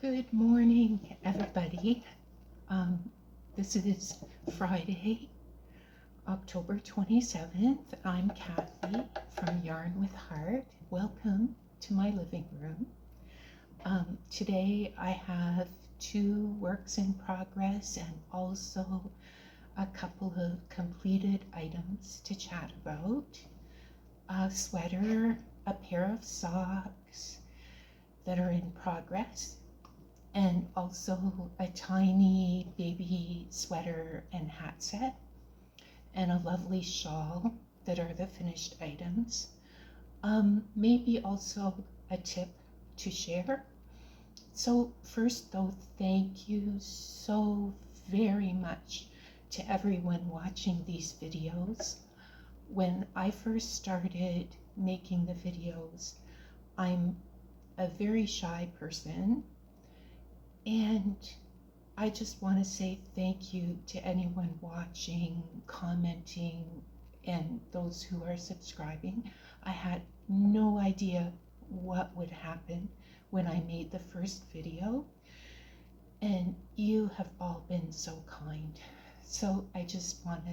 Good morning, everybody. This is Friday, October 27th. I'm Kathy from Yarn with Heart. Welcome to my living room. Today I have two works in progress and also a couple of completed items to chat about. A sweater, a pair of socks that are in progress, and also a tiny baby sweater and hat set, and a lovely shawl that are the finished items. Maybe also a tip to share. So first though, thank you so very much to everyone watching these videos. When I first started making the videos, I'm a very shy person, and I just want to say thank you to anyone watching, commenting, and those who are subscribing. I had no idea what would happen when I made the first video, and you have all been so kind. So I just want to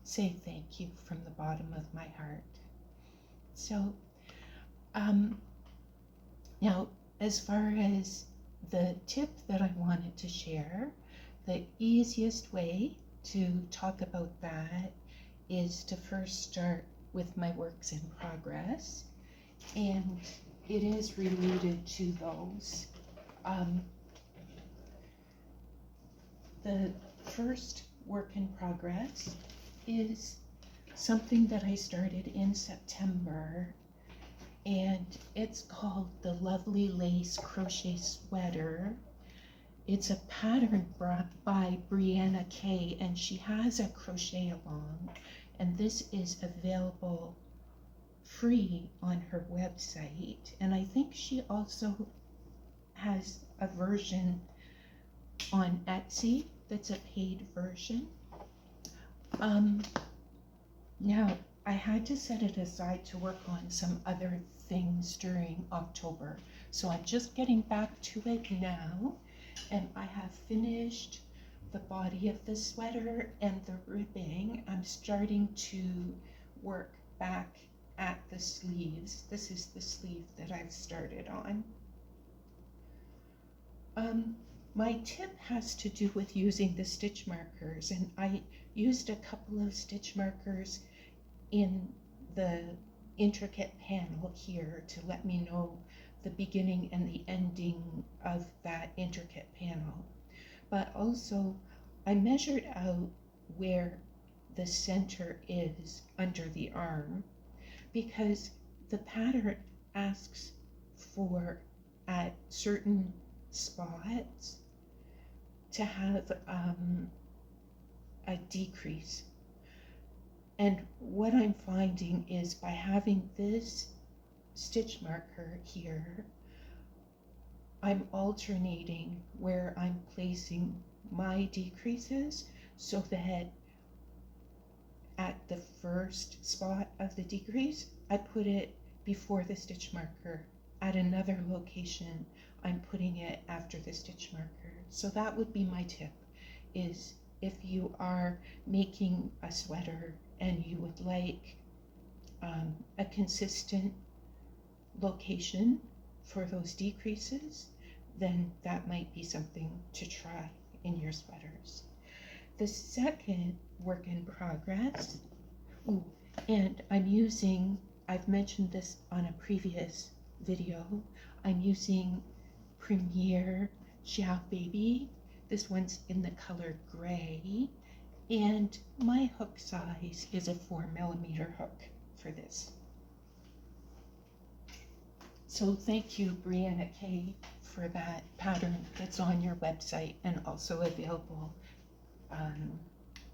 say thank you from the bottom of my heart. So now, as far as the tip that I wanted to share, the easiest way to talk about that is to first start with my works in progress, and it is related to those. The first work in progress is something that I started in September, and it's called the Lovely Lace Crochet Sweater. It's a pattern by Brianna Kay, and she has a crochet along, and this is available free on her website, and I think she also has a version on Etsy that's a paid version. Now I had to set it aside to work on some other things during October, so I'm just getting back to it now, and I have finished the body of the sweater and the ribbing. I'm starting to work back at the sleeves. This is the sleeve that I've started on. My tip has to do with using the stitch markers, and I used a couple of stitch markers in the intricate panel here to let me know the beginning and the ending of that intricate panel. But also I measured out where the center is under the arm, because the pattern asks for at certain spots to have a decrease. And what I'm finding is by having this stitch marker here, I'm alternating where I'm placing my decreases, so that at the first spot of the decrease, I put it before the stitch marker. At another location, I'm putting it after the stitch marker. So that would be my tip, is if you are making a sweater and you would like a consistent location for those decreases, then that might be something to try in your sweaters. The second work in progress, and I've mentioned this on a previous video, I'm using Premier Shawl Baby. This one's in the color gray, and my hook size is a 4mm hook for this. So thank you, Brianna Kay, for that pattern that's on your website and also available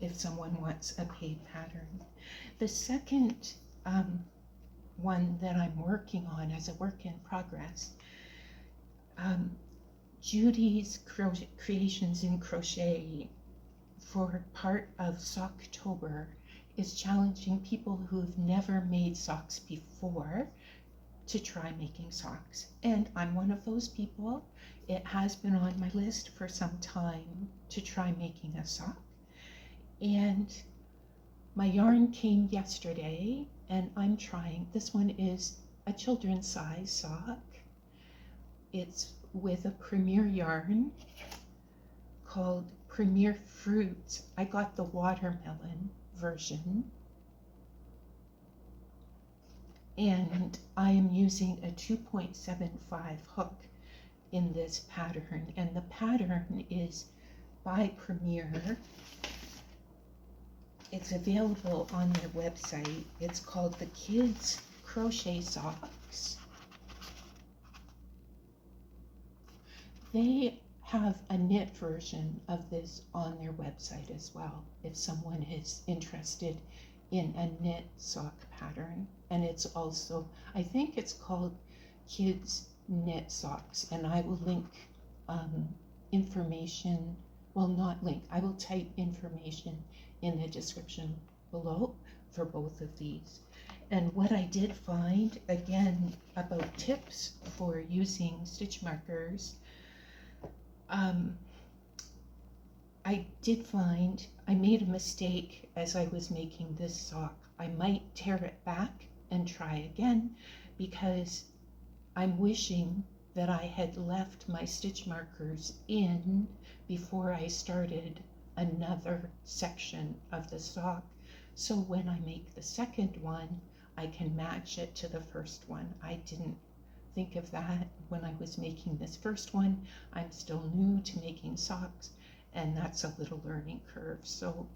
if someone wants a paid pattern. The second one that I'm working on as a work in progress, Judy's Creations in Crochet, for part of Sock-tober, is challenging people who've never made socks before to try making socks. And I'm one of those people. It has been on my list for some time to try making a sock. And my yarn came yesterday and I'm trying. This one is a children's size sock. It's with a Premier yarn called Premier Fruits. I got the watermelon version. And I am using a 2.75 hook in this pattern. And the pattern is by Premier. It's available on their website. It's called the Kids Crochet Socks. They have a knit version of this on their website as well, if someone is interested in a knit sock pattern. And it's also, I think it's called Kids Knit Socks, and I will link information, well, not link, I will type information in the description below for both of these. And what I did find, again, about tips for using stitch markers, I did find I made a mistake as I was making this sock. I might tear it back and try again, because I'm wishing that I had left my stitch markers in before I started another section of the sock, so when I make the second one I can match it to the first one. I didn't think of that when I was making this first one. I'm still new to making socks, and that's a little learning curve, so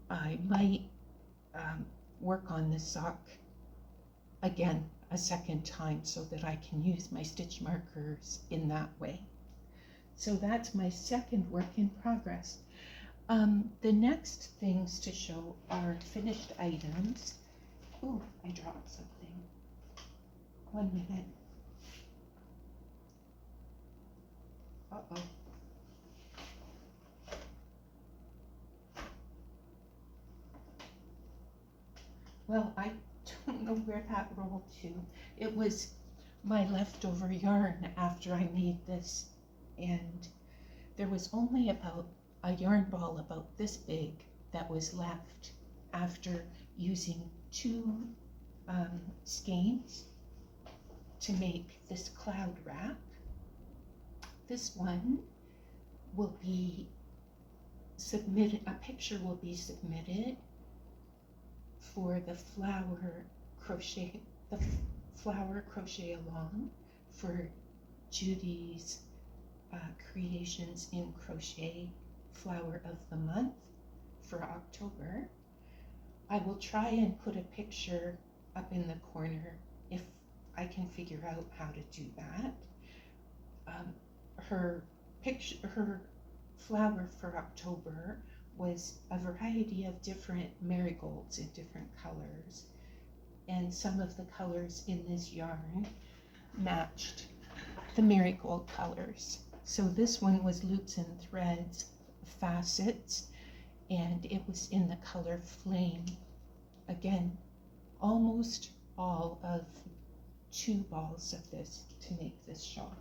I might work on this sock again a second time so that I can use my stitch markers in that way. So that's my second work in progress. The next things to show are finished items. Ooh, I dropped something. 1 minute. Uh-oh. Well, I don't know where that rolled to. It was my leftover yarn after I made this, and there was only about a yarn ball about this big that was left after using 2 skeins to make this cloud wrap. This one will be submitted, a picture will be submitted for the flower crochet along for Judy's Creations in Crochet Flower of the Month for October. I will try and put a picture up in the corner if I can figure out how to do that. Her flower for October was a variety of different marigolds in different colors, and some of the colors in this yarn matched the marigold colors. So this one was Loops and Threads Facets, and it was in the color Flame. Again, almost all of 2 balls of this to make this shawl.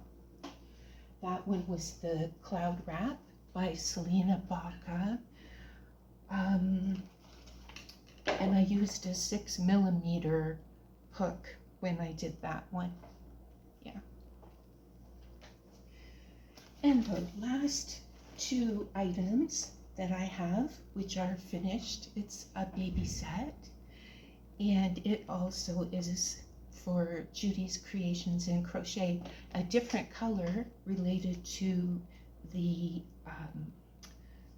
That one was the Cloud Wrap by Salena Baca. And I used a 6mm hook when I did that one. Yeah. And the last 2 items that I have, which are finished, it's a baby set, and it also is for Judy's Creations in Crochet, a different color related to the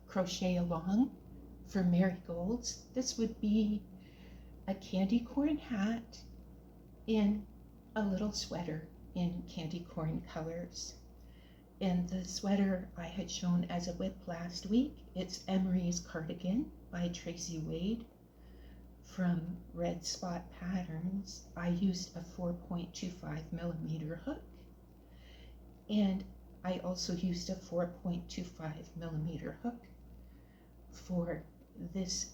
crochet along for marigolds. This would be a candy corn hat and a little sweater in candy corn colors. And the sweater I had shown as a whip last week, it's Emery's Cardigan by Tracy Wade from Red Spot Patterns. I used a 4.25mm hook, and I also used a 4.25mm hook for this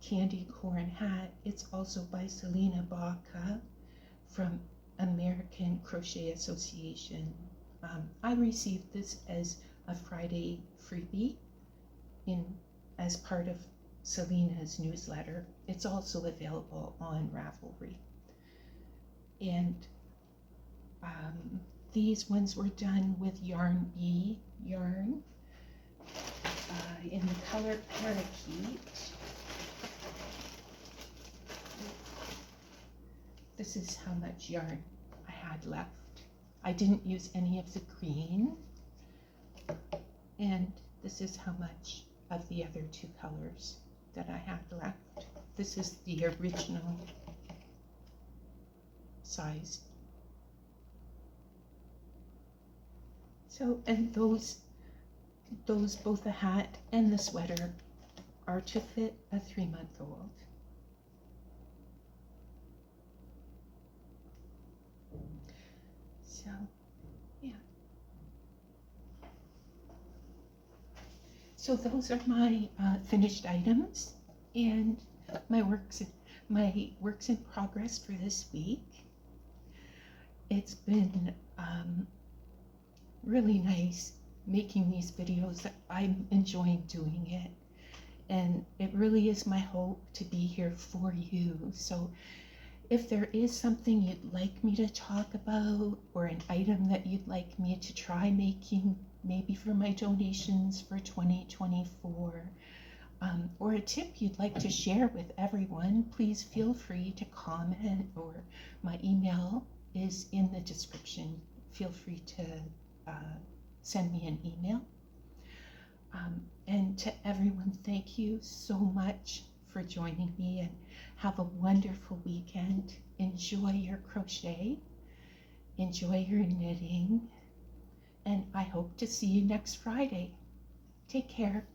candy corn hat. It's also by Salena Baca from American Crochet Association. I received this as a Friday freebie as part of Salena's newsletter. It's also available on Ravelry. And these ones were done with Yarn Bee yarn in the color Parakeet. This is how much yarn I had left. I didn't use any of the green. And this is how much of the other two colors that I had left. This is the original size. So, and those both the hat and the sweater are to fit a 3-month-old. So, yeah. So those are my finished items and my works in progress for this week. It's been really nice making these videos. I'm enjoying doing it, and it really is my hope to be here for you. So if there is something you'd like me to talk about, or an item that you'd like me to try making, maybe for my donations for 2024, or a tip you'd like to share with everyone, please feel free to comment, or my email is in the description. Feel free to send me an email. And to everyone, thank you so much for joining me, and have a wonderful weekend. Enjoy your crochet, enjoy your knitting, and I hope to see you next Friday. Take care.